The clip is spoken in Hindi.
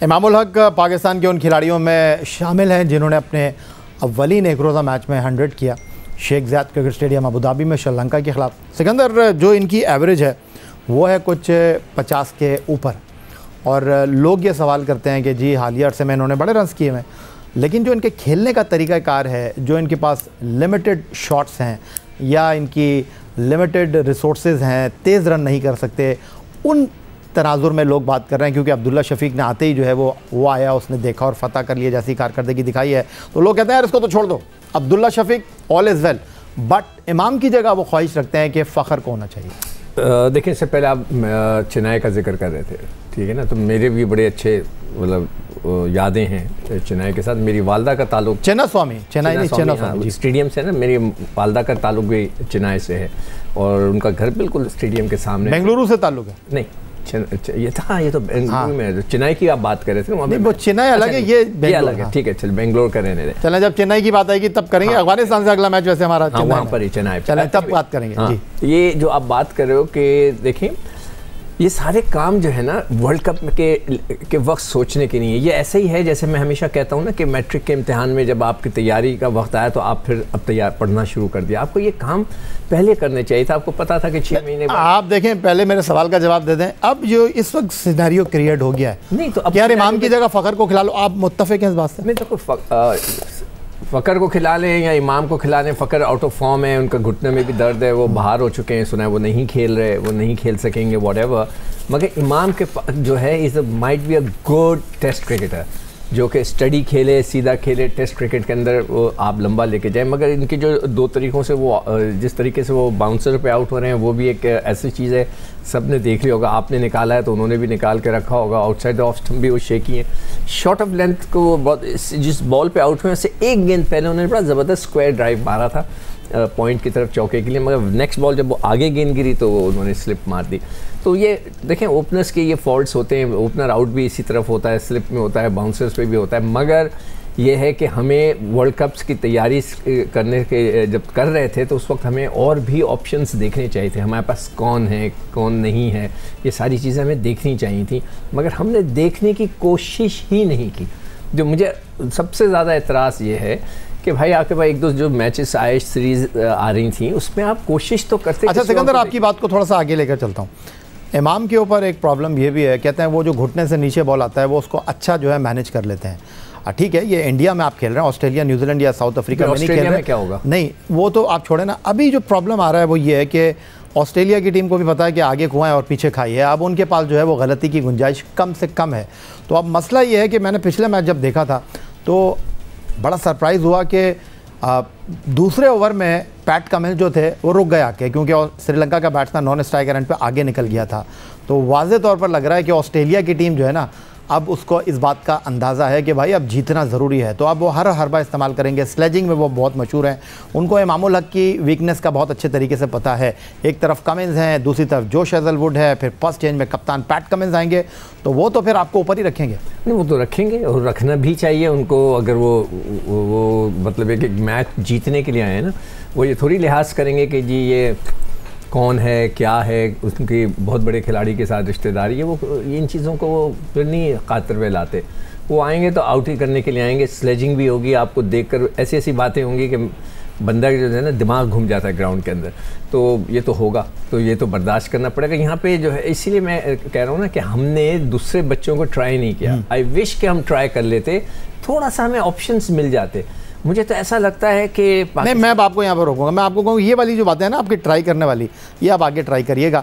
इमामुल हक पाकिस्तान के उन खिलाड़ियों में शामिल हैं जिन्होंने अपने अव्वलीन एक रोज़ा मैच में 100 किया। Sheikh Zayed cricket stadium Abu Dhabi में श्रीलंका के ख़िलाफ़। सिकंदर, जो इनकी एवरेज है वो है कुछ 50 के ऊपर, और लोग ये सवाल करते हैं कि जी हालिया अरसे में इन्होंने बड़े रन्स किए हैं, लेकिन जो इनके खेलने का तरीक़ाकार है, जो इनके पास लिमिटेड शॉट्स हैं या इनकी लिमिटेड रिसोर्सेज हैं, तेज़ रन नहीं कर सकते, उन तनाजुर में लोग बात कर रहे हैं। क्योंकि अब्दुल्ला शफीक ने आते ही जो है वो आया, उसने देखा और फतह कर लिया जैसी कारकर्दगी दिखाई है, तो लोग कहते हैं यार इसको तो छोड़ दो, Abdullah Shafique all is well, but Imam की जगह वो ख्वाहिश रखते हैं कि फ़ख्र को होना चाहिए। देखिए, इससे पहले आप चिनाई का जिक्र कर रहे थे, ठीक है ना, तो मेरे भी बड़े अच्छे मतलब यादें हैं चिनाई के साथ। मेरी वालदा का ताल्लुक चेन्ना स्वामी स्टेडियम से है ना, मेरी वालदा का ताल्लुक भी चिनाई से है और उनका घर बिल्कुल स्टेडियम के सामने। बेंगलुरु से ताल्लुक है? नहीं, ये था, ये तो बेंगलुरु में चेन्नई की आप बात कर रहे थे ना, वो चेन्नई अलग है, ये अलग है, ठीक है, चल बेंगलोर का रहने दे। चलें, जब चेन्नई की बात आएगी तब करेंगे। अफगानिस्तान से अगला मैच वैसे हमारा वहाँ पर ही चेन्नई, चलें तब बात करेंगे। जी, ये जो आप बात कर रहे हो कि देखें, ये सारे काम जो है ना वर्ल्ड कप के वक्त सोचने के नहीं है। ये ऐसे ही है जैसे मैं हमेशा कहता हूँ ना कि मैट्रिक के इम्तिहान में जब आपकी तैयारी का वक्त आया तो आप फिर अब तैयार पढ़ना शुरू कर दिया। आपको ये काम पहले करने चाहिए था, आपको पता था कि 6 महीने बाद। आप देखें, पहले मेरे सवाल का जवाब दे दें। अब जो इस वक्त सिनेरियो क्रिएट हो गया है, नहीं तो अब यार इमाम की जगह फ़ख्र को खिला लो, आप मुत्तफ़िक़ हैं इस बात से? नहीं तो फ़ख्र को खिला लें या इमाम को खिला लें, फ़ख्र आउट ऑफ फॉर्म है, उनका घुटने में भी दर्द है, वो बाहर हो चुके हैं, सुना है वो नहीं खेल रहे, वो नहीं खेल सकेंगे, व्हाटएवर। मगर इमाम के जो है is might be a good test cricketer, जो कि स्टडी खेले, सीधा खेले, टेस्ट क्रिकेट के अंदर वो आप लंबा लेके जाए। मगर इनके जो 2 तरीक़ों से वो जिस तरीके से वो बाउंसर पे आउट हो रहे हैं, वो भी एक ऐसी चीज़ है, सब ने देख लिया होगा। आपने निकाला है तो उन्होंने भी निकाल के रखा होगा। आउटसाइड ऑफ स्टंप भी वो शेकी हैं। शॉर्ट ऑफ लेंथ को वो बहुत, जिस बॉल पे आउट हुए उससे 1 गेंद पहले उन्होंने बड़ा ज़बरदस्त स्क्वायर ड्राइव मारा था पॉइंट की तरफ चौके के लिए, मगर नेक्स्ट बॉल जब वो आगे गेंद गिरी तो उन्होंने स्लिप मार दी। तो ये देखें, ओपनर्स के ये फॉल्ट्स होते हैं, ओपनर आउट भी इसी तरफ होता है, स्लिप में होता है, बाउंसर्स पे भी होता है। मगर ये है कि हमें वर्ल्ड कप्स की तैयारी करने के जब कर रहे थे तो उस वक्त हमें और भी ऑप्शंस देखने चाहिए थे। हमारे पास कौन है, कौन नहीं है, ये सारी चीज़ें हमें देखनी चाहिए थी, मगर हमने देखने की कोशिश ही नहीं की। जो मुझे सबसे ज़्यादा एतराज़ ये है कि भाई आपके पास 1-2 जो मैचेस आए, सीरीज़ आ रही थी, उसमें आप कोशिश तो करते। अच्छा सिकंदर, आपकी बात को थोड़ा सा आगे लेकर चलता हूँ। इमाम के ऊपर एक प्रॉब्लम ये भी है, कहते हैं वो जो घुटने से नीचे बॉल आता है वो उसको अच्छा जो है मैनेज कर लेते हैं। ठीक है, ये इंडिया में आप खेल रहे हैं, ऑस्ट्रेलिया, न्यूजीलैंड या साउथ अफ्रीका में नहीं खेल रहे, क्या होगा? नहीं, वो तो आप छोड़े ना। अभी जो प्रॉब्लम आ रहा है वो ये है कि ऑस्ट्रेलिया की टीम को भी पता है कि आगे कुआं है और पीछे खाई है। अब उनके पास जो है वो गलती की गुंजाइश कम से कम है। तो अब मसला ये है कि मैंने पिछले मैच जब देखा था तो बड़ा सरप्राइज़ हुआ कि दूसरे ओवर में पैट कमिंस जो थे वो रुक गए आके, क्योंकि श्रीलंका का बैट्समैन नॉन स्ट्राइकर एंड पे आगे निकल गया था। तो वाज़े तौर पर लग रहा है कि ऑस्ट्रेलिया की टीम जो है ना, अब उसको इस बात का अंदाज़ा है कि भाई अब जीतना ज़रूरी है, तो अब वो हर हरबा इस्तेमाल करेंगे। स्लेजिंग में वो बहुत मशहूर हैं, उनको इमामुल हक की वीकनेस का बहुत अच्छे तरीके से पता है। एक तरफ कमिंस हैं, दूसरी तरफ जोश हेज़लवुड है, फिर फर्स्ट चेंज में कप्तान पैट कमिंस आएंगे, तो वो तो फिर आपको ऊपर ही रखेंगे। नहीं, वो तो रखेंगे और रखना भी चाहिए उनको। अगर वो मतलब एक मैच जीतने के लिए आए हैं ना, वो ये थोड़ी लिहाज करेंगे कि जी ये कौन है, क्या है, उनकी बहुत बड़े खिलाड़ी के साथ रिश्तेदारी है, वो इन चीज़ों को वो फिर नहीं खातिर में लाते। वो आएंगे तो आउट ही करने के लिए आएंगे। स्लेजिंग भी होगी, आपको देखकर ऐसी ऐसी बातें होंगी कि बंदा जो है ना दिमाग घूम जाता है ग्राउंड के अंदर। तो ये तो होगा, तो ये तो बर्दाश्त करना पड़ेगा यहाँ पे जो है। इसीलिए मैं कह रहा हूँ ना कि हमने दूसरे बच्चों को ट्राई नहीं किया। आई विश कि हम ट्राई कर लेते, थोड़ा सा हमें ऑप्शंस मिल जाते। मुझे तो ऐसा लगता है कि नहीं, मैं आपको यहाँ पर रोकूंगा। मैं आपको कहूँ ये वाली जो बातें हैं ना आपकी ट्राई करने वाली, ये आप आगे ट्राई करिएगा।